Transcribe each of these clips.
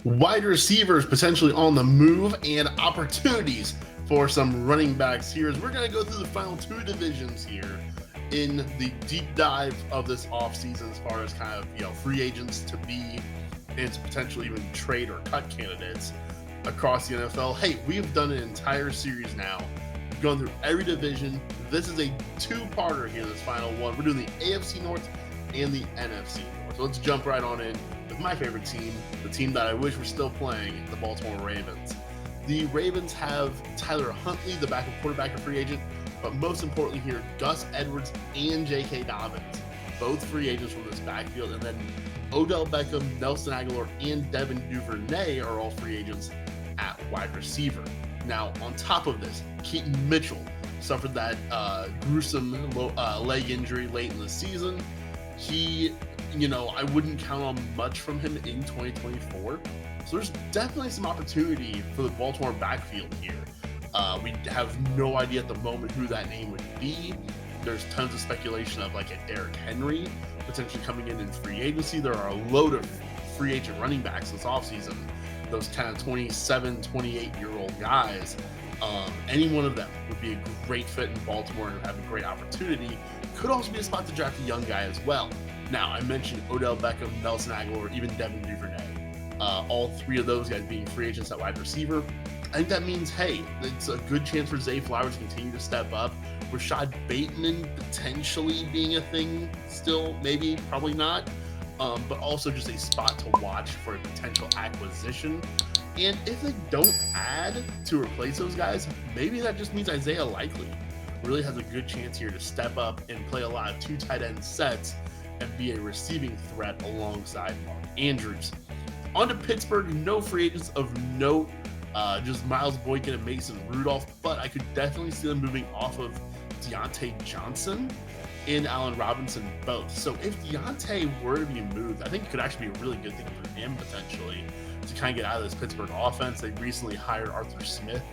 Wide receivers potentially on the move and opportunities for some running backs here as we're going to go through the final two divisions here in the deep dive of this offseason as far as kind of, free agents to be and to potentially even trade or cut candidates across the NFL. Hey, we've done an entire series now. We've gone through every division. This is a two-parter here, this final one. We're doing the AFC North and the NFC North. So let's jump right on in with my favorite team, the team that I wish were still playing, the Baltimore Ravens. The Ravens have Tyler Huntley, the backup quarterback, a free agent, but most importantly here, Gus Edwards and J.K. Dobbins, both free agents from this backfield, and then Odell Beckham, Nelson Aguilar, and Devin Duvernay are all free agents at wide receiver. Now, on top of this, Keaton Mitchell suffered that gruesome leg injury late in the season. He, I wouldn't count on much from him in 2024. So there's definitely some opportunity for the Baltimore backfield here. We have no idea at the moment who that name would be. There's tons of speculation of like a Derrick Henry potentially coming in free agency. There are a load of free agent running backs this offseason. Those kind of 27, 28-year-old guys. Any one of them would be a great fit in Baltimore and have a great opportunity. Could also be a spot to draft a young guy as well. Now, I mentioned Odell Beckham, Nelson Aguilar, even Devin Duvernay. All three of those guys being free agents at wide receiver. I think that means, hey, it's a good chance for Zay Flowers to continue to step up. Rashad Bateman potentially being a thing still, maybe, probably not. But also just a spot to watch for a potential acquisition. And if they don't add to replace those guys, maybe that just means Isaiah Likely really has a good chance here to step up and play a lot of two tight end sets and be a receiving threat alongside Mark Andrews. On to Pittsburgh, no free agents of note, just Miles Boykin and Mason Rudolph, but I could definitely see them moving off of Deontay Johnson and Allen Robinson both. So if Deontay were to be moved, I think it could actually be a really good thing for him potentially to kind of get out of this Pittsburgh offense. They recently hired Arthur Smith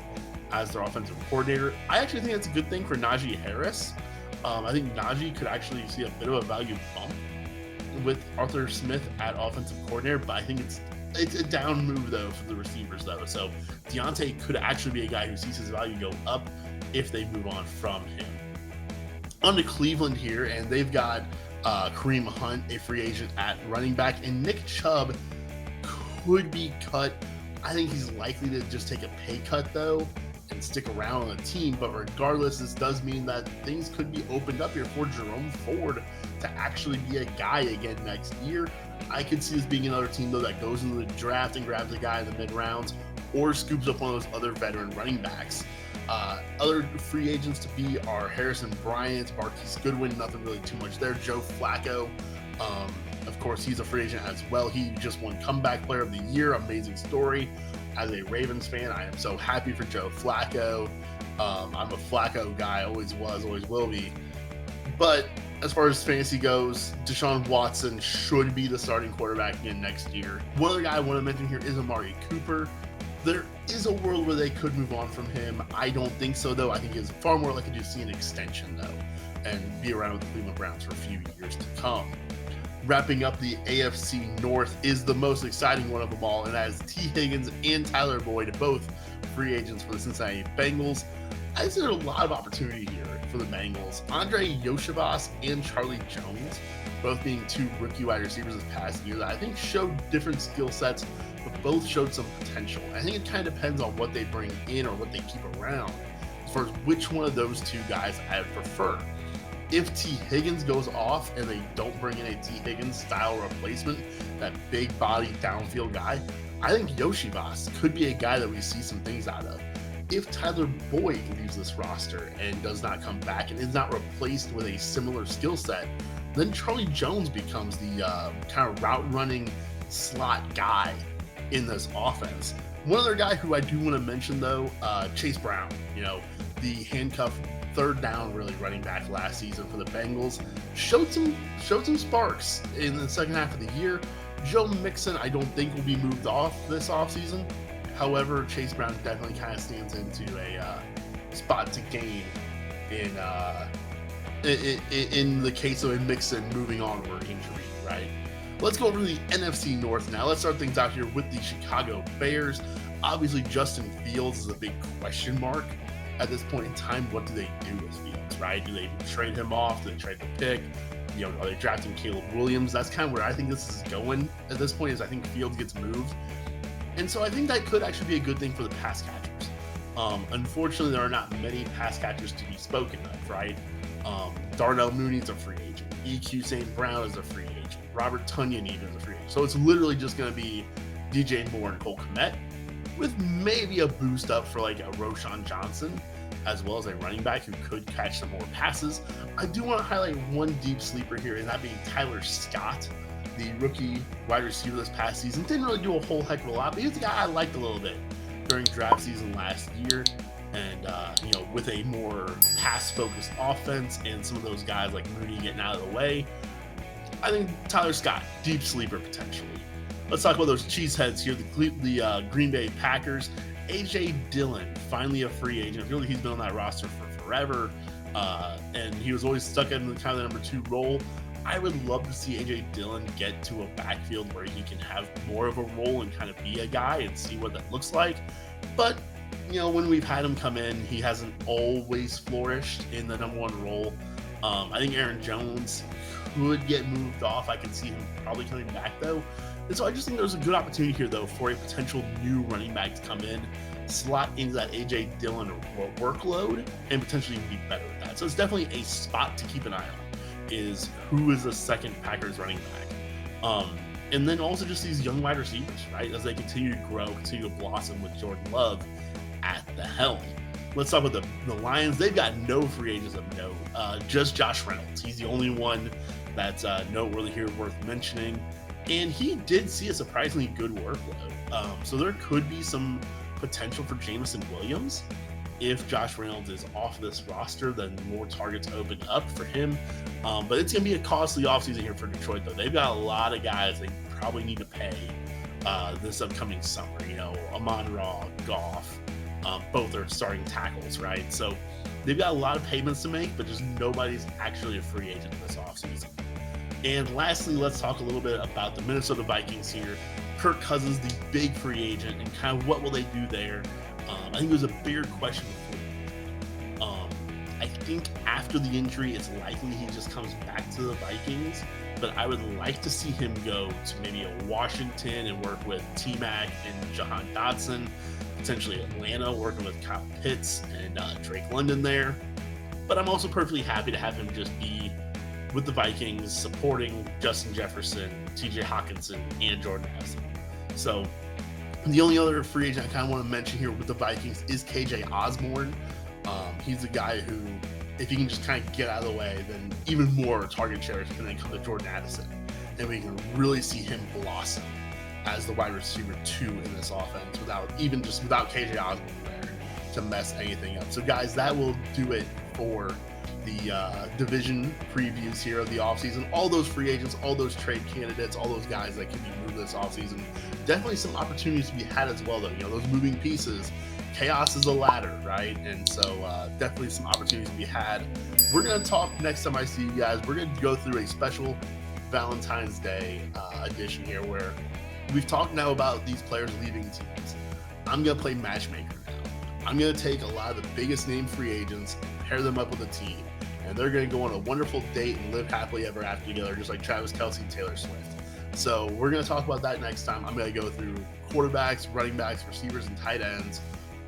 as their offensive coordinator. I actually think that's a good thing for Najee Harris. I think Najee could actually see a bit of a value bump with Arthur Smith at offensive coordinator, but I think it's a down move though for the receivers though. So Deontay could actually be a guy who sees his value go up if they move on from him. On to Cleveland here, and they've got Kareem Hunt, a free agent at running back, and Nick Chubb could be cut. I think he's likely to just take a pay cut though and stick around on the team, but regardless, this does mean that things could be opened up here for Jerome Ford to actually be a guy again next year. I could see this being another team though that goes into the draft and grabs a guy in the mid rounds or scoops up one of those other veteran running backs. Other free agents to be are Harrison Bryant, Marquise Goodwin, nothing really too much there. Joe Flacco, of course, he's a free agent as well. He just won Comeback Player of the Year. Amazing story. As a Ravens fan, I am so happy for Joe Flacco. I'm a Flacco guy, always was, always will be. But as far as fantasy goes, Deshaun Watson should be the starting quarterback again next year. One other guy I want to mention here is Amari Cooper. There is a world where they could move on from him. I don't think so, though. I think it's far more likely to see an extension, though, and be around with the Cleveland Browns for a few years to come. Wrapping up the AFC North is the most exciting one of them all, and that is T. Higgins and Tyler Boyd, both free agents for the Cincinnati Bengals. I think there's a lot of opportunity here for the Bengals. Andre Yoshivas and Charlie Jones, both being two rookie wide receivers this past year that I think showed different skill sets, but both showed some potential. I think it kind of depends on what they bring in or what they keep around as far as which one of those two guys I would prefer. If T. Higgins goes off and they don't bring in a T. Higgins style replacement, that big body downfield guy, I think Yoshivas could be a guy that we see some things out of. If Tyler Boyd leaves this roster and does not come back and is not replaced with a similar skill set, then Charlie Jones becomes the kind of route running slot guy in this offense. One other guy who I do want to mention though, Chase Brown, the handcuffed third down really running back last season for the Bengals, showed some sparks in the second half of the year. Joe Mixon I don't think will be moved off this offseason. However, Chase Brown definitely kind of stands into a spot to gain in the case of a Mixon moving on or injury, right? Let's go over to the NFC North now. Let's start things out here with the Chicago Bears. Obviously, Justin Fields is a big question mark at this point in time. What do they do with Fields, right? Do they trade him off? Do they trade the pick? Are they drafting Caleb Williams? That's kind of where I think this is going at this point, is I think Fields gets moved. And so I think that could actually be a good thing for the pass catchers. Unfortunately, there are not many pass catchers to be spoken of, right? Darnell Mooney's a free agent. EQ St. Brown is a free agent. Robert Tonyan even is a free agent. So it's literally just going to be DJ Moore and Cole Kmet, with maybe a boost up for like a Roschon Johnson, as well as a running back who could catch some more passes. I do want to highlight one deep sleeper here, and that being Tyler Scott, the rookie wide receiver this past season. Didn't really do a whole heck of a lot, but he's a guy I liked a little bit during draft season last year. And, with a more pass-focused offense and some of those guys like Mooney getting out of the way, I think Tyler Scott, deep sleeper potentially. Let's talk about those cheeseheads here. The Green Bay Packers. A.J. Dillon, finally a free agent. I feel like he's been on that roster for forever, and he was always stuck in kind of the number 2 role. I would love to see A.J. Dillon get to a backfield where he can have more of a role and kind of be a guy and see what that looks like. But, when we've had him come in, he hasn't always flourished in the number 1 role. I think Aaron Jones could get moved off. I can see him probably coming back, though. And so I just think there's a good opportunity here, though, for a potential new running back to come in, slot into that A.J. Dillon workload, and potentially be better at that. So it's definitely a spot to keep an eye on, is who is the second Packers running back. And then also just these young wide receivers, right, as they continue to grow, continue to blossom with Jordan Love at the helm. Let's talk about the Lions. They've got no free agents of note, just Josh Reynolds. He's the only one that's noteworthy here, worth mentioning. And he did see a surprisingly good workload. So there could be some potential for Jameson Williams. If Josh Reynolds is off this roster, then more targets open up for him. But it's going to be a costly offseason here for Detroit, though. They've got a lot of guys they probably need to pay this upcoming summer. Amon-Ra, Goff, both are starting tackles, right? So they've got a lot of payments to make, but just nobody's actually a free agent this offseason. And lastly, let's talk a little bit about the Minnesota Vikings here. Kirk Cousins, the big free agent, and kind of what will they do there? I think it was a bigger question before. I think after the injury, it's likely he just comes back to the Vikings, but I would like to see him go to maybe a Washington and work with T-Mac and Jahan Dotson, potentially Atlanta, working with Kyle Pitts and Drake London there. But I'm also perfectly happy to have him just be with the Vikings, supporting Justin Jefferson, TJ Hawkinson, and Jordan Addison. So the only other free agent I kind of want to mention here with the Vikings is KJ Osborne. He's a guy who, if he can just kind of get out of the way, then even more target shares can then come to Jordan Addison. And we can really see him blossom as the wide receiver 2 in this offense without KJ Osborne there to mess anything up. So guys, that will do it for the division previews here of the offseason. All those free agents, all those trade candidates, all those guys that can be moved this offseason. Definitely some opportunities to be had as well, though. Those moving pieces, chaos is a ladder, right? And so definitely some opportunities to be had. We're going to talk next time I see you guys. We're going to go through a special Valentine's Day edition here where we've talked now about these players leaving teams. I'm going to play matchmaker now. I'm going to take a lot of the biggest name free agents, pair them up with a team, and they're going to go on a wonderful date and live happily ever after together, just like Travis Kelce and Taylor Swift. So we're going to talk about that next time. I'm going to go through quarterbacks, running backs, receivers, and tight ends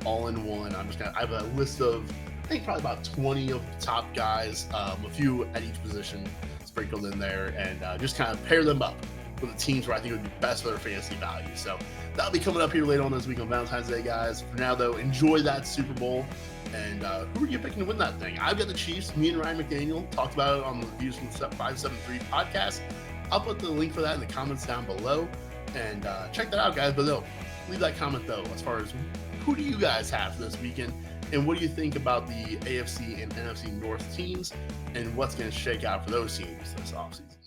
all in one. I have a list of, I think, probably about 20 of the top guys, a few at each position sprinkled in there, and just kind of pair them up with the teams where I think it would be best for their fantasy value. So that'll be coming up here later on this week on Valentine's Day, guys. For now, though, enjoy that Super Bowl. And who are you picking to win that thing? I've got the Chiefs. Me and Ryan McDaniel talked about it on the Views from the 573 podcast. I'll put the link for that in the comments down below. And check that out, guys. But no, leave that comment, though, as far as who do you guys have this weekend? And what do you think about the AFC and NFC North teams? And what's going to shake out for those teams this offseason?